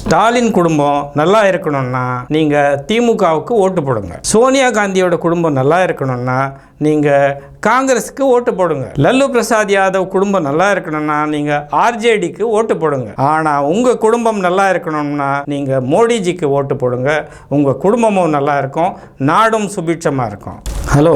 ஸ்டாலின் குடும்பம் நல்லா இருக்கணும்னா நீங்க திமுகவுக்கு ஓட்டு போடுங்க. சோனியா காந்தியோட குடும்பம் நல்லா இருக்கணும்னா நீங்க காங்கிரஸுக்கு ஓட்டு போடுங்க. லல்லு பிரசாத் யாதவ் குடும்பம் நல்லா இருக்கணும்னா நீங்க ஆர்ஜேடிக்கு ஓட்டு போடுங்க. ஆனா உங்க குடும்பம் நல்லா இருக்கணும்னா நீங்க மோடிஜிக்கு ஓட்டு போடுங்க. உங்க குடும்பமும் நல்லா இருக்கும், நாடும் சுபிட்சமா இருக்கும். ஹலோ,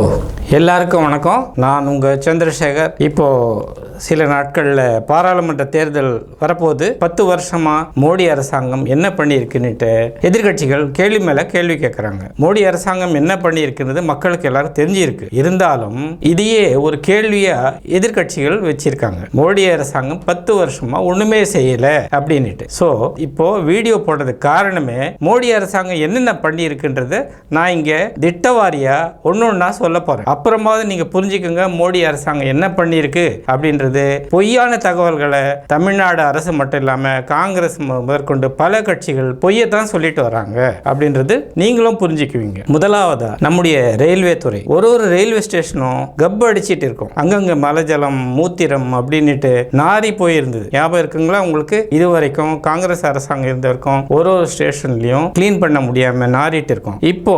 எல்லாருக்கும் வணக்கம். நான் உங்கள் சந்திரசேகர். இப்போது சில நாட்களில் பாராளுமன்ற தேர்தல் வரப்போது. 10 வருஷமாக மோடி அரசாங்கம் என்ன பண்ணியிருக்குன்னுட்டு எதிர்கட்சிகள் கேள்வி மேலே கேள்வி கேட்குறாங்க. மோடி அரசாங்கம் என்ன பண்ணியிருக்குன்றது மக்களுக்கு எல்லாரும் தெரிஞ்சிருக்கு. இருந்தாலும் இதையே ஒரு கேள்வியாக எதிர்கட்சிகள் வச்சிருக்காங்க. மோடி அரசாங்கம் 10 வருஷமாக ஒன்றுமே செய்யலை அப்படின்ட்டு. ஸோ இப்போது வீடியோ போடுறதுக்கு காரணமே மோடி அரசாங்கம் என்னென்ன பண்ணியிருக்குன்றதை நான் இங்கே திட்டவாரியாக ஒன்று சொல்ல போறேன். அப்புறமாவது நீங்க புரிஞ்சுக்கோங்க மோடி அரசாங்கம் என்ன பண்ணிருக்கு அப்படின்றது. பொய்யான தகவல்களை தமிழ்நாடு அரசு மட்டும் இல்லாம காங்கிரஸ் முதற்கொண்டு பல கட்சிகள் பொய்யத்தான் சொல்லிட்டு வராங்க அப்படின்றது நீங்களும் புரிஞ்சுக்குவீங்க. முதலாவதா நம்முடைய ரயில்வே துறை. ஒரு ரயில்வே ஸ்டேஷனும் கப் அடிச்சிட்டு இருக்கும். அங்கங்க மலைஜலம் மூத்திரம் அப்படின்னுட்டு நாரி போயிருந்தது. ஞாபகம் இருக்குங்களா உங்களுக்கு? இதுவரைக்கும் காங்கிரஸ் அரசாங்கம் இருந்த வரைக்கும் ஒரு ஸ்டேஷன்லயும் கிளீன் பண்ண முடியாம நாரிட்டு இருக்கும். இப்போ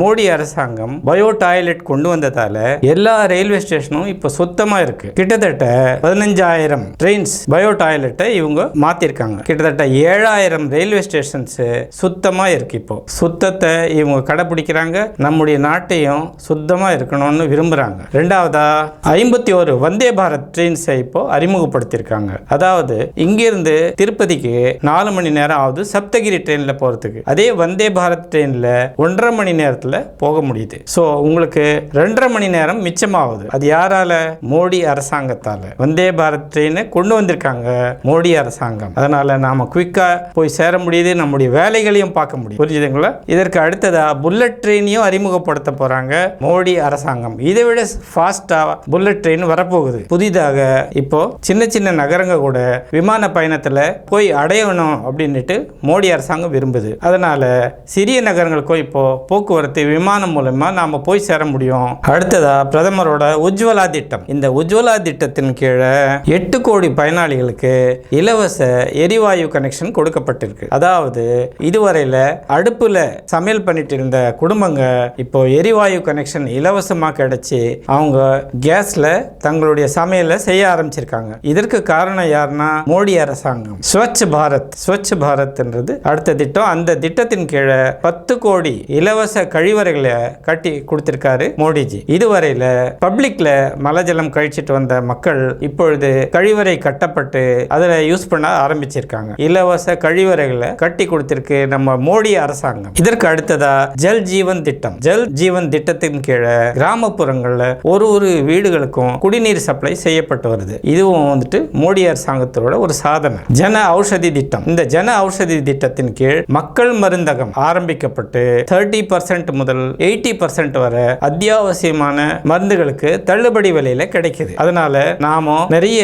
மோடி அரசாங்கம் பயோ டாய்லெட் கொண்டு வந்ததால எல்லா ரயில்வே ஸ்டேஷனும் இப்ப சுத்தமா இருக்கு. கிட்டத்தட்ட 15,000 ட்ரெயின்ஸ் பயோ டாய்லெட்டை இவங்க மாத்திருக்காங்க. கிட்டத்தட்ட 7,000 ரயில்வே ஸ்டேஷன்ஸ் சுத்தமா இருக்கு. இப்போ சுத்தத்தை இவங்க கடைபிடிக்கிறாங்க. நம்முடைய நாட்டையும் சுத்தமா இருக்கணும்னு விரும்புறாங்க. ரெண்டாவதா 51 வந்தே பாரத் ட்ரெயின்ஸை இப்போ அறிமுகப்படுத்தியிருக்காங்க. அதாவது இங்கிருந்து திருப்பதிக்கு 4 மணி நேரம் ஆகுது சப்தகிரி ட்ரெயின்ல போறதுக்கு. அதே வந்தே பாரத் ட்ரெயின்ல 1.5 மணி நேரத்துல போக முடியுது. ஸோ உங்களுக்கு 2.5 மணி நேரம் மிச்சமாகுது. அது யாரால? மோடி அரசாங்கத்தால. வந்தே பாரத் ட்ரெயினை கொண்டு வந்திருக்காங்க மோடி அரசாங்கம். அதனால நாம குயிக்கா போய் சேர முடியுது, நம்முடைய வேலைகளையும் பார்க்க முடியும். புரிஞ்சுதுங்களா? இதற்கு அடுத்ததா புல்லட் ட்ரெயினையும் அறிமுகப்படுத்த போறாங்க மோடி அரசாங்கம். இதை விட ஃபாஸ்டா புல்லட் ட்ரெயின் வரப்போகுது. புதிதாக இப்போ சின்ன சின்ன நகரங்க கூட விமான பயணத்துல போய் அடையணும் அப்படின்னுட்டு மோடி அரசாங்கம் விரும்புது. அதனால சிறிய நகரங்களுக்கும் இப்போ போக்குவரத்து விமானம் மூலமா நாம போய் சேர முடியும். அடுத்ததா பிரதமரோட உஜ்வலா திட்டம். இந்த உஜ்வலா திட்டத்தின் கீழே 8 கோடி பயனாளிகளுக்கு இலவச எரிவாயு கனெக்ஷன் கொடுக்கப்பட்டிருக்கு. அதாவது இதுவரையில அடுப்புல சமையல் பண்ணிட்டு இருந்த குடும்பங்க இப்போ எரிவாயு கனெக்ஷன் இலவசமா கிடைச்சி அவங்க கேஸ்ல தங்களுடைய சமையலை செய்ய ஆரம்பிச்சிருக்காங்க. இதற்கு காரணம் யாருன்னா மோடி அரசாங்கம். ஸ்வச் பாரத் என்றது அடுத்த திட்டம். அந்த திட்டத்தின் கீழே 10 கோடி இலவச கழிவறைகளை கட்டி கொடுத்திருக்காரு மோடிஜி. இதுவரையில பப்ளிக்ல மலஜலம் கழிச்சிட்டு வந்த மக்கள் இப்பொழுது கழிவறை கட்டப்பட்டு அதில் யூஸ் பண்ண ஆரம்பிச்சிருக்காங்க. இலவச கழிவறைகளை கட்டி கொடுத்திருக்கு நம்ம மோடி அரசாங்கம். இதற்கு அடுத்ததா ஜல் ஜீவன் திட்டம். ஜல் ஜீவன் திட்டத்தின் கீழே கிராமப்புறங்கள்ல ஒரு வீடுகளுக்கும் குடிநீர் சப்ளை செய்யப்பட்டு வருது. இதுவும் வந்துட்டு மோடி அரசாங்கத்தோட ஒரு சாதனை. ஜன ஔஷதி திட்டம். இந்த ஜன ஔஷதி திட்டத்தின் கீழ் மக்கள் மருந்தகம் ஆரம்பிக்கப்பட்டு 30% முதல் 80% வரை அத்தியாவசியமான மருந்துகளுக்கு தள்ளுபடி விலையில கிடைக்குது. அதனால நாம நிறைய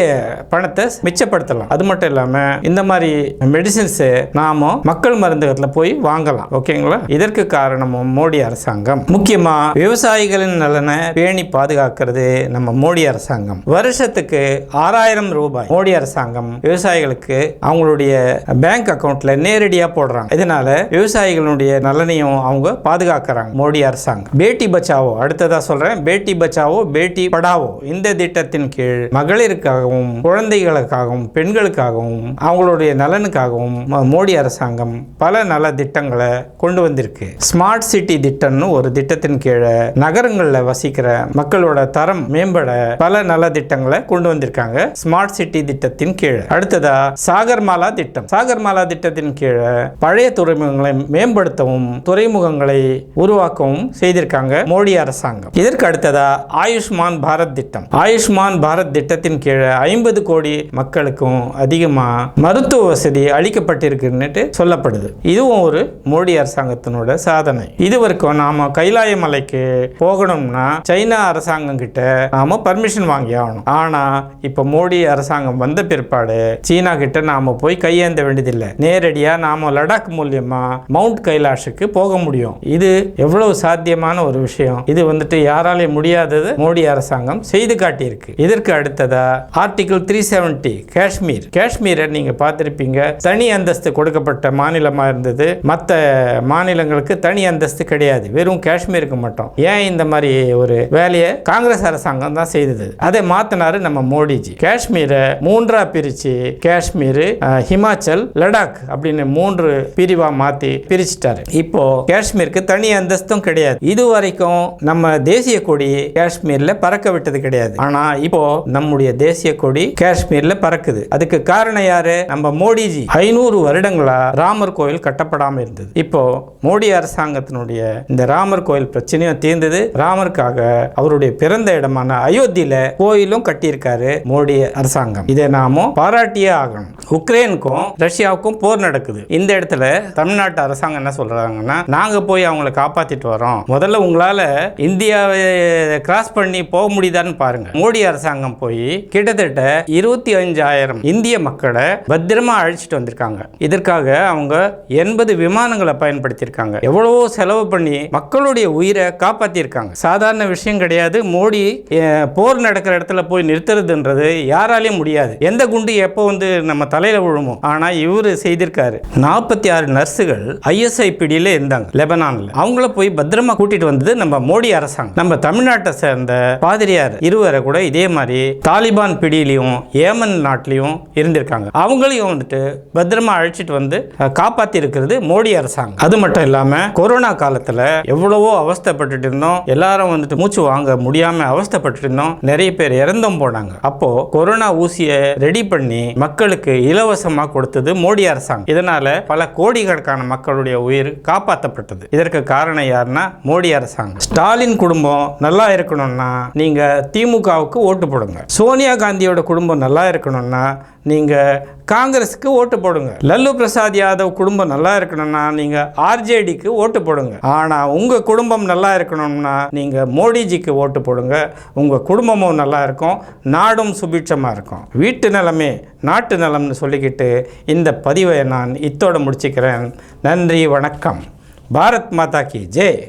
பணத்தை மிச்சப்படுத்தலாம். அது மட்டும் இல்லாம இந்த மாதிரி மெடிசின்ஸ் நாம மக்கள் மருந்தகத்துல போய் வாங்கலாம். ஓகேங்களா? இதற்கு காரணமும் மோடி அரசாங்கம். முக்கியமா விவசாயிகளின் நலனை பேணி பாதுகாக்கிறது நம்ம மோடி அரசாங்கம். வருஷத்துக்கு 6,000 ரூபாய் மோடி அரசாங்கம் விவசாயிகளுக்கு அவங்களுடைய பேங்க் அக்கவுண்ட்ல நேரடியா போடுறாங்க. இதனால விவசாயிகளுடைய நலனையும் அவங்க பாதுகாக்கிறாங்க மோடி அரசாங்கம். பேட்டி பச்சாவோ, அடுத்ததா சொல்றேன், பேட்டி பச்சாவோ பேட்டி படாவோ இந்த திட்டத்தின் கீழ் மகளிருக்காகவும் குழந்தைகளுக்காகவும் பெண்களுக்காகவும் அவங்களுடைய நலனுக்காகவும் மோடி அரசாங்கம் பல நல திட்டங்களை கொண்டு வந்திருக்கு. ஸ்மார்ட் சிட்டி திட்டம்னு ஒரு திட்டத்தின் கீழே நகரங்கள்ல வசிக்கிற மக்களோட தரம் மேம்பட பல நல திட்டங்களை கொண்டு வந்திருக்காங்க ஸ்மார்ட் சிட்டி திட்டத்தின் கீழே. அடுத்ததா சாகர்மாலா திட்டம். சாகர்மாலா திட்டத்தின் கீழே பழைய துறைமுகங்களை மேம்படுத்தவும் துறைமுகங்களை உருவாக்கவும் செய்திருக்காங்க மோடி அரசாங்கம். இதற்கு அடுத்ததா ஆயுஷ்மான் பாரத் திட்டம். ஆயுஷ்மான் பாரத் திட்டத்தின் கீழே 50 கோடி மக்களுக்கும் அதிகமா மருத்துவ வசதி அளிக்கப்பட்டிருக்குன்னு சொல்லப்படுது. இதுவும் ஒரு மோடி அரசாங்கத்தினோட சாதனை. இதுவரைக்கும் நாம கைலாய மலைக்கு போகணும்னா சைனா அரசாங்கம் கிட்ட நாம பர்மிஷன் வாங்கி ஆகணும். ஆனா இப்ப மோடி அரசாங்கம் வந்த பிற்பாடு சீனா கிட்ட நாம போய் கையேந்த வேண்டியதில்லை. நேரடியா நாம லடாக் மூலியமா மவுண்ட் கைலாஷுக்கு போக முடியும். இது எவ்வளவு சாத்தியமான ஒரு விஷயம். இது யாராலையும் முடியாதது மோடி அரசாங்கம் செய்து காட்டியிருக்கு. இதற்கு அடுத்ததா ஆர்டிகிள் 370 காஷ்மீரை நீங்க பார்த்திருப்பீங்க. தனி அந்தஸ்து கொடுக்கப்பட்ட மாநிலமா இருந்தது. மற்ற மாநிலங்களுக்கு தனி அந்தஸ்து கிடையாது, வெறும் காஷ்மீருக்கு மட்டும். ஏன் இந்த மாதிரி ஒரு வேலையை காங்கிரஸ் அரசாங்கம் தான் செய்தது. அதை மாத்தினாரு நம்ம மோடிஜி. காஷ்மீரை மூன்றா பிரிச்சு காஷ்மீர், ஹிமாச்சல், லடாக் அப்படின்னு 3 பிரிவா மாத்தி பிரிச்சுட்டாரு. இப்போ காஷ்மீருக்கு தனி அந்தஸ்தும் கிடையாது. இதுவரைக்கும் நம்ம தேசிய கொடி காஷ்மீர்ல பறக்க விட்டது கிடையாது. ஆனா இப்போ நம்முடைய தேசிய கொடி காஷ்மீர்ல பறக்குது. அதுக்கு காரணம் யாரு? நம்ம மோடிஜி. 500 வருடங்களா ராமர் கோயில் கட்டப்படாம இருந்தது. இப்போ மோடி அரசாங்கத்தினுடைய இந்த ராமர் கோயில் பிரச்சனையும் தீர்ந்தது. ராமருக்காக அவருடைய பிறந்த இடமான அயோத்தியில கோயிலும் கட்டியிருக்காரு மோடி அரசாங்கம். இதை நாம பாராட்டியே ஆகணும். உக்ரைனுக்கும் ரஷ்யாவுக்கும் போர் நடக்குது. இந்த இடத்துல தமிழ்நாட்டு அரசாங்கம் என்ன சொல்றாங்கன்னா, நாங்க போய் அவங்களை காப்பாத்திட்டு வரோம், முதல்ல உங்களால இந்தியாவை கிராஸ் பண்ணி போக முடியுதான்னு பாருங்க. மோடி அரசாங்கம் போய் கிட்டத்தட்ட 25,000 இந்திய மக்களை பத்திரமா அழைச்சிட்டு வந்திருக்காங்க. இதற்காக அவங்க 80 விமானங்களை பயன்படுத்தியிருக்காங்க. எவ்வளவோ செலவு பண்ணி மக்களுடைய உயிரை காப்பாத்திருக்காங்க. சாதாரண விஷயம் கிடையாது. மோடி போர் நடக்கிற இடத்துல போய் நிறுத்துறதுன்றது யாராலையும் முடியாது. எந்த குண்டு எப்போ நம்ம தலையில விழுமோ. ஆனா இவரு செய்திருக்காரு. 46 நர்சுகள் ISI பிடியில இருந்தாங்க லெபனான்ல. அவங்கள போய் பத்திரமா கூட்டிட்டு வந்தது நம்ம மோடி அரசாங்கம். நம்ம தமிழ்நாட்டை சேர்ந்த பாதிரியார் இருவரை கூட இதே மாதிரி தாலிபான் பிடியிலையும் ஏமன் நாட்டிலையும் இருந்திருக்காங்க. அவங்களையும் பத்திரமா அழைச்சிட்டு வந்து காப்பாத்தி இருக்கிறது மோடி அரசாங்கம். அது மட்டும் இல்லாம கொரோனா காலத்துல எவ்வளவோ அவஸ்தைப்பட்டு இருந்தோம். எல்லாரும் மூச்சு வாங்க முடியாம அவஸ்தைப்பட்டு இருந்தோம். நிறைய பேர் இறந்தும் போனாங்க. அப்போ கொரோனா ஊசியை ரெடி பண்ணி மக்களுக்கு இலவசமா கொடுத்தது மோடி அரசாங்கம். இதனால பல கோடிக்கணக்கான மக்களுடைய உயிர் காப்பாற்றப்பட்டது. இதற்கு காரணம் யாருன்னா மோடி அரசாங்கம். ஸ்டாலின் குடும்பம் நல்லா இருக்கணும்னா நீங்க திமுகவுக்கு ஓட்டு போடுங்க. சோனியா காந்தியோட குடும்பம் நல்லா இருக்கணும்னா நீங்க காங்கிரஸுக்கு ஓட்டு போடுங்க. லல்லு பிரசாத் யாதவ் குடும்பம் நல்லா இருக்கணும்னா நீங்க RJDக்கு ஓட்டு போடுங்க. ஆனா உங்க குடும்பம் நல்லா இருக்கணும்னா நீங்க மோடிஜிக்கு ஓட்டு போடுங்க. உங்க குடும்பமும் நல்லா இருக்கும், நாடும் சுபிட்சமா இருக்கும். வீட்டு நலமே நாட்டு நலம்னு சொல்லிக்கிட்டு இந்த பதிவை நான் இத்தோட முடிச்சுக்கிறேன். நன்றி, வணக்கம். பாரத் மாதா கி ஜெய்.